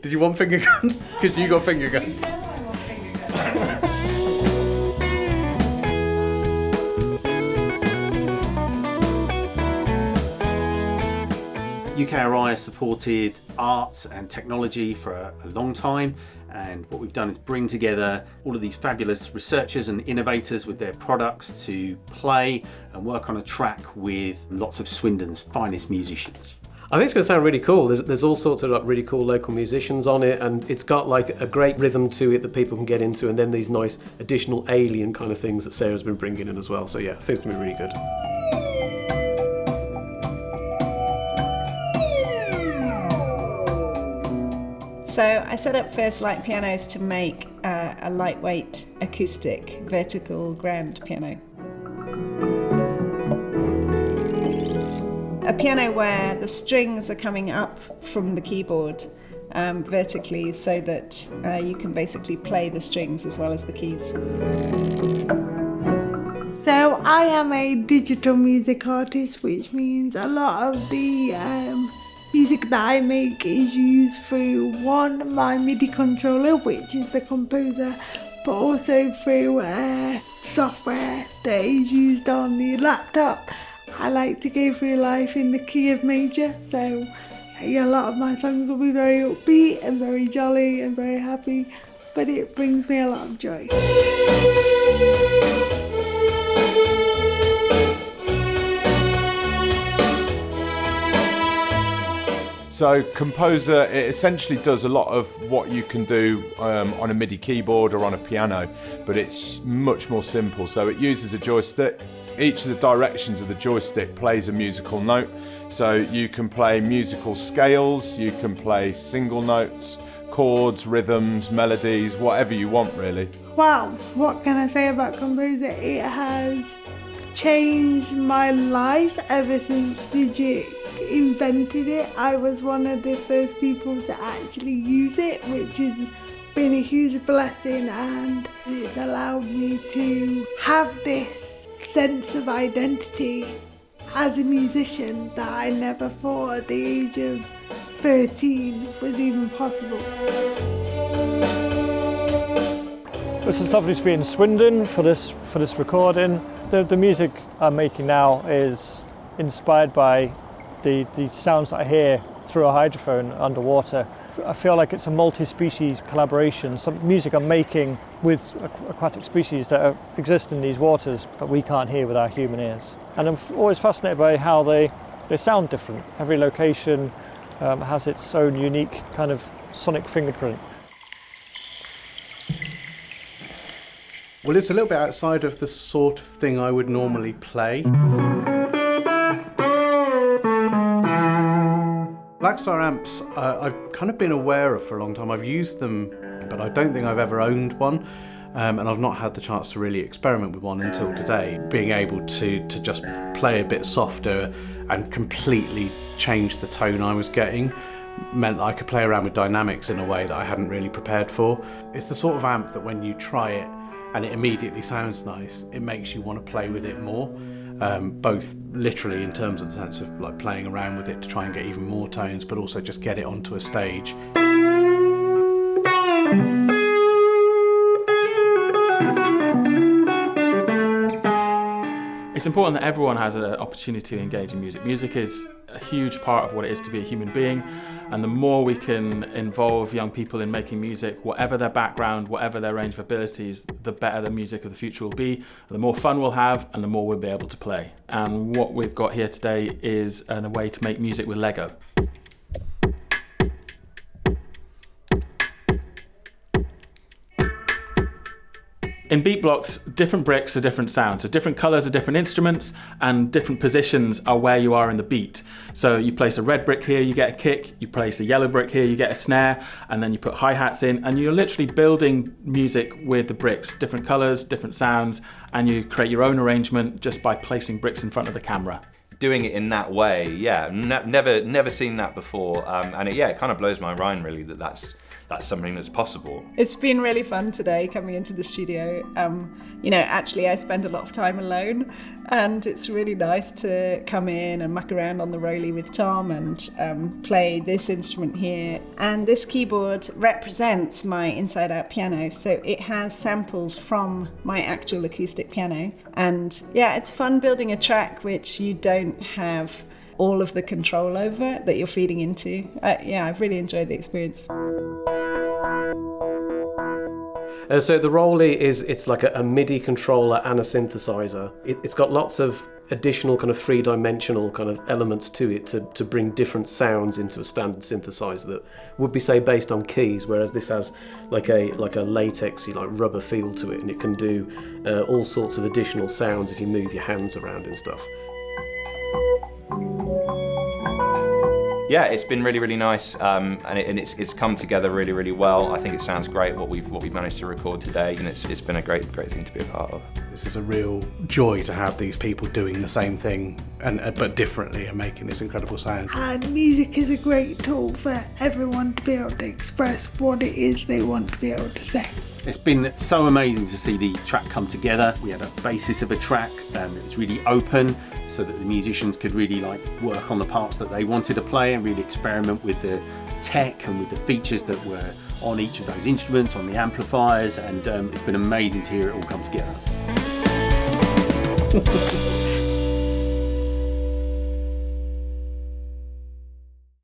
Did you want finger guns? Because you got finger guns. You know I want finger guns. UKRI has supported arts and technology for a long time, and what we've done is bring together all of these fabulous researchers and innovators with their products to play and work on a track with lots of Swindon's finest musicians. I think it's going to sound really cool. There's all sorts of like really cool local musicians on it, and it's got like a great rhythm to it that people can get into, and then these nice additional alien kind of things that Sarah's been bringing in as well. So yeah, I think it's going to be really good. So I set up First Light Pianos to make a lightweight acoustic vertical grand piano. A piano where the strings are coming up from the keyboard vertically, so that you can basically play the strings as well as the keys. So I am a digital music artist, which means a lot of the music that I make is used through my MIDI controller, which is the composer, but also through software that is used on the laptop. I like to go through life in the key of major, so a lot of my songs will be very upbeat and very jolly and very happy, but it brings me a lot of joy. So Composer, it essentially does a lot of what you can do on a MIDI keyboard or on a piano, but it's much more simple. So it uses a joystick. Each of the directions of the joystick plays a musical note. So you can play musical scales, you can play single notes, chords, rhythms, melodies, whatever you want really. Wow, what can I say about Composer? It has changed my life ever since Digit invented it. I was one of the first people to actually use it, which has been a huge blessing, and it's allowed me to have this sense of identity as a musician that I never thought at the age of 13 was even possible. It's lovely to be in Swindon for this recording. The music I'm making now is inspired by the sounds that I hear through a hydrophone underwater. I feel like it's a multi-species collaboration, some music I'm making with aquatic species that exist in these waters but we can't hear with our human ears. And I'm always fascinated by how they sound different. Every location has its own unique kind of sonic fingerprint. Well, it's a little bit outside of the sort of thing I would normally play. Blackstar amps, I've kind of been aware of for a long time. I've used them, but I don't think I've ever owned one, and I've not had the chance to really experiment with one until today. Being able to just play a bit softer and completely change the tone I was getting meant that I could play around with dynamics in a way that I hadn't really prepared for. It's the sort of amp that when you try it and it immediately sounds nice, it makes you want to play with it more. Both literally in terms of the sense of like playing around with it to try and get even more tones, but also just get it onto a stage. It's important that everyone has an opportunity to engage in music. Music is a huge part of what it is to be a human being, and the more we can involve young people in making music, whatever their background, whatever their range of abilities, the better the music of the future will be, the more fun we'll have, and the more we'll be able to play. And what we've got here today is a way to make music with Lego. In beat blocks, different bricks are different sounds. So different colours are different instruments, and different positions are where you are in the beat. So you place a red brick here, you get a kick. You place a yellow brick here, you get a snare, and then you put hi-hats in, and you're literally building music with the bricks. Different colours, different sounds, and you create your own arrangement just by placing bricks in front of the camera. Doing it in that way, yeah, never seen that before, and it kind of blows my mind really that's that's something that's possible. It's been really fun today coming into the studio. Actually I spend a lot of time alone, and it's really nice to come in and muck around on the Roley with Tom and play this instrument here. And this keyboard represents my inside-out piano, so it has samples from my actual acoustic piano. And yeah, it's fun building a track which you don't have all of the control over that you're feeding into. I've really enjoyed the experience. So the Roley it's like a MIDI controller and a synthesizer. It's got lots of additional kind of three-dimensional kind of elements to it to bring different sounds into a standard synthesizer that would be, say, based on keys, whereas this has like a latexy, like rubber feel to it, and it can do all sorts of additional sounds if you move your hands around and stuff. Yeah, it's been really, really nice, and it's come together really, really well. I think it sounds great what we've managed to record today, and it's been a great thing to be a part of. This is a real joy to have these people doing the same thing but differently and making this incredible sound. And music is a great tool for everyone to be able to express what it is they want to be able to say. It's been so amazing to see the track come together. We had a basis of a track, it was really open so that the musicians could really work on the parts that they wanted to play and really experiment with the tech and with the features that were on each of those instruments, on the amplifiers, and it's been amazing to hear it all come together.